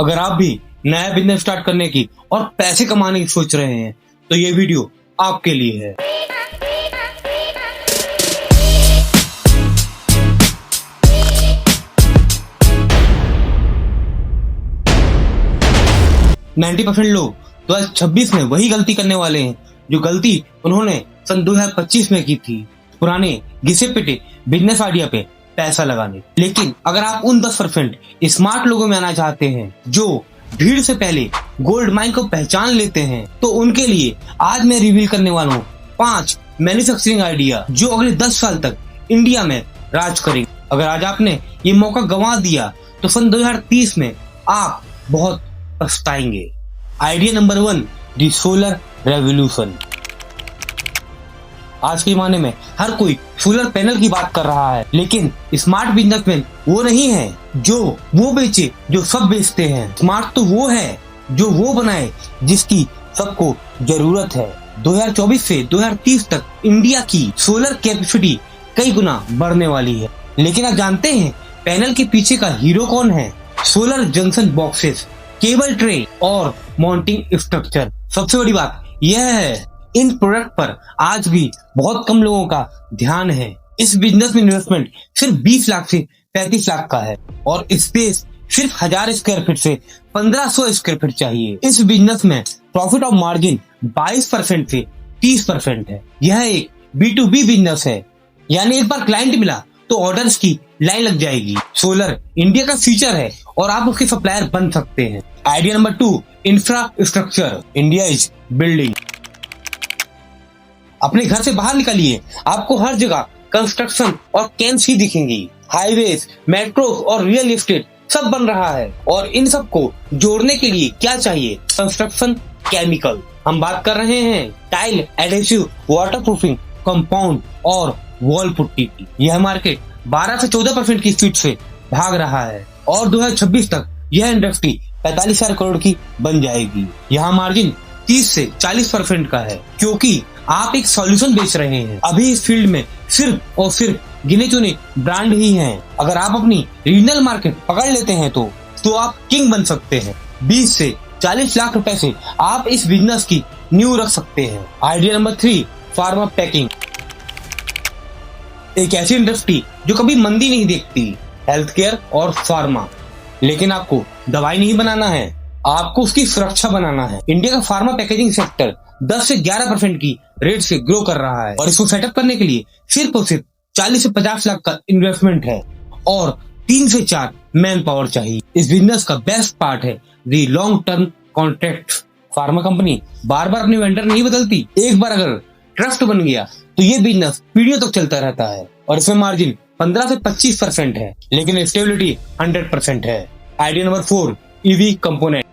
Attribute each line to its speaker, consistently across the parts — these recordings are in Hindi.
Speaker 1: अगर आप भी नया बिजनेस स्टार्ट करने की और पैसे कमाने की सोच रहे हैं तो ये वीडियो आपके लिए है। %90 लोग 2026 में वही गलती करने वाले हैं जो गलती उन्होंने सन 2025 में की थी, पुराने घिसे पिटे बिजनेस आइडिया पे पैसा लगाने। लेकिन अगर आप उन 10% स्मार्ट लोगों में आना चाहते हैं जो भीड़ से पहले गोल्ड माइन को पहचान लेते हैं, तो उनके लिए आज मैं रिवील करने वाला हूँ 5 मैन्युफैक्चरिंग आइडिया जो अगले 10 साल तक इंडिया में राज करेंगे। अगर आज आपने ये मौका गंवा दिया तो सन 2030 में आप बहुत पछताएंगे। Idea number 1, the solar revolution. आज के जमाने में हर कोई सोलर पैनल की बात कर रहा है, लेकिन स्मार्ट बिजनेसमैन वो नहीं है जो वो बेचे जो सब बेचते हैं। स्मार्ट तो वो है जो वो बनाए जिसकी सबको जरूरत है। 2024 से 2030 तक इंडिया की सोलर कैपेसिटी कई गुना बढ़ने वाली है। लेकिन आप जानते हैं पैनल के पीछे का हीरो कौन है? Solar junction boxes, cable tray और माउंटिंग स्ट्रक्चर। सबसे बड़ी बात यह है इन प्रोडक्ट पर आज भी बहुत कम लोगों का ध्यान है। इस बिजनेस में इन्वेस्टमेंट सिर्फ 20 लाख से 35 लाख का है और स्पेस सिर्फ 1000 स्क्वायर फीट से 1500 स्क्वायर फीट चाहिए। इस बिजनेस में प्रॉफिट ऑफ मार्जिन 22% से 30% है। यह एक B2B बिजनेस है, यानी एक बार क्लाइंट मिला तो ऑर्डर्स की लाइन लग जाएगी। सोलर इंडिया का फ्यूचर है और आप उसके सप्लायर बन सकते हैं। Idea number 2, infrastructure. India is building. अपने घर से बाहर निकलिए, आपको हर जगह कंस्ट्रक्शन और कैंप्स ही दिखेंगी। हाईवेज, मेट्रो और रियल एस्टेट सब बन रहा है और इन सब को जोड़ने के लिए क्या चाहिए? Construction chemical. हम बात कर रहे हैं टाइल, एडहेसिव, वाटरप्रूफिंग, कंपाउंड और वॉल पुट्टी की। यह मार्केट 12 से 14% की स्पीड से भाग रहा है और 2026 तक यह इंडस्ट्री 45,000 करोड़ की बन जाएगी। यहाँ मार्जिन 30 से 40% का है क्योंकि आप एक सॉल्यूशन बेच रहे हैं। अभी इस फील्ड में सिर्फ और सिर्फ गिने चुने ब्रांड ही हैं। अगर आप अपनी रीजनल मार्केट पकड़ लेते हैं तो आप किंग बन सकते हैं। 20 से 40 लाख रुपए से आप इस बिजनेस की नींव रख सकते हैं। Idea number 3, pharma packing. एक ऐसी इंडस्ट्री जो कभी मंदी नहीं देखती, हेल्थ केयर और फार्मा। लेकिन आपको दवाई नहीं बनाना है, आपको उसकी सुरक्षा बनाना है। इंडिया का फार्मा पैकेजिंग सेक्टर 10 से 11% की रेट से ग्रो कर रहा है और इसको सेटअप करने के लिए सिर्फ और सिर्फ 40 से 50 लाख का इन्वेस्टमेंट है और 3 से 4 मैन पावर चाहिए। इस बिजनेस का बेस्ट पार्ट है the long term contract. Pharma company बार बार अपने वेंडर नहीं बदलती। एक बार अगर ट्रस्ट बन गया तो ये बिजनेस पीढ़ियों तक चलता रहता है और इसमें मार्जिन 15 से 25% है, लेकिन स्टेबिलिटी 100% है। Idea number 4, EV component.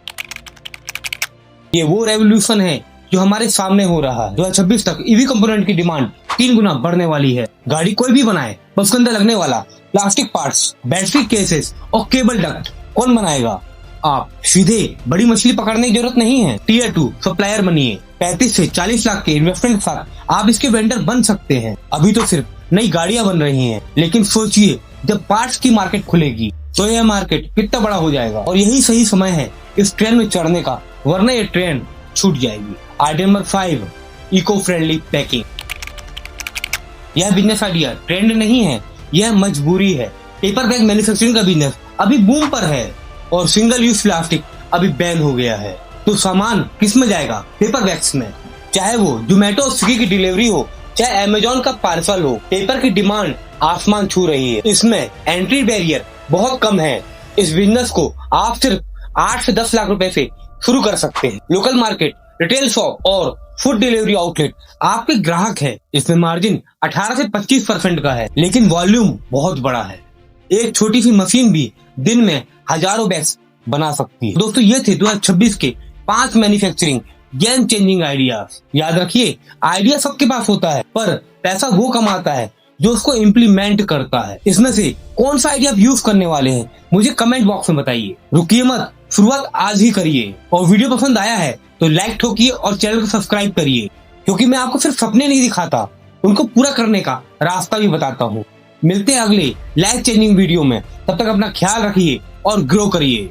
Speaker 1: ये वो रेवोल्यूशन है जो हमारे सामने हो रहा है। 2026 तक ईवी कंपोनेंट की डिमांड 3 गुना बढ़ने वाली है। गाड़ी कोई भी बनाए, बस उसके अंदर लगने वाला प्लास्टिक पार्ट्स, बैटरी केसेस और केबल डक्ट कौन बनाएगा? आप। सीधे बड़ी मछली पकड़ने की जरूरत नहीं है, Tier 2 सप्लायर बनिए। 35 से 40 लाख के इन्वेस्टमेंट के साथ आप इसके वेंडर बन सकते हैं। अभी तो सिर्फ नई गाड़ियां बन रही हैं, लेकिन सोचिए जब पार्ट्स की मार्केट खुलेगी तो यह मार्केट कितना बड़ा हो जाएगा और यही सही समय है इस ट्रेन में चढ़ने का, वरना ये ट्रेन छूट जाएगी। Idea number 5, eco friendly packing. यह बिजनेस आइडिया ट्रेंड नहीं है, यह मजबूरी है। पेपर बैग मैन्युफैक्चरिंग का बिजनेस अभी बूम पर है और सिंगल यूज प्लास्टिक अभी बैन हो गया है। तो सामान किस में जाएगा? पेपर बैग्स में। चाहे वो जोमेटो और स्विगी की डिलीवरी हो, चाहे अमेजोन का पार्सल हो, पेपर की डिमांड आसमान छू रही है। इसमें एंट्री बैरियर बहुत कम है। इस बिजनेस को आप सिर्फ 8 से 10 लाख रुपए से शुरू कर सकते हैं। लोकल मार्केट, रिटेल शॉप और फूड डिलीवरी आउटलेट आपके ग्राहक है। इसमें मार्जिन 18 से 25% का है, लेकिन वॉल्यूम बहुत बड़ा है। एक छोटी सी मशीन भी दिन में हजारों बैग्स बना सकती है। दोस्तों, ये थे 2026 के 5 मैन्युफैक्चरिंग गेम चेंजिंग आइडियाज। याद रखिए, आइडिया सबके पास होता है, पर पैसा वो कमाता है जो उसको इम्प्लीमेंट करता है। इसमें से कौन सा आइडिया आप यूज करने वाले हैं मुझे कमेंट बॉक्स में बताइए। रुकिए मत, शुरुआत आज ही करिए। और वीडियो पसंद आया है तो लाइक ठोकिए और चैनल को सब्सक्राइब करिए, क्योंकि मैं आपको सिर्फ सपने नहीं दिखाता, उनको पूरा करने का रास्ता भी बताता हूँ। मिलते हैं अगले लाइफ चेंजिंग वीडियो में, तब तक अपना ख्याल रखिए और ग्रो करिए।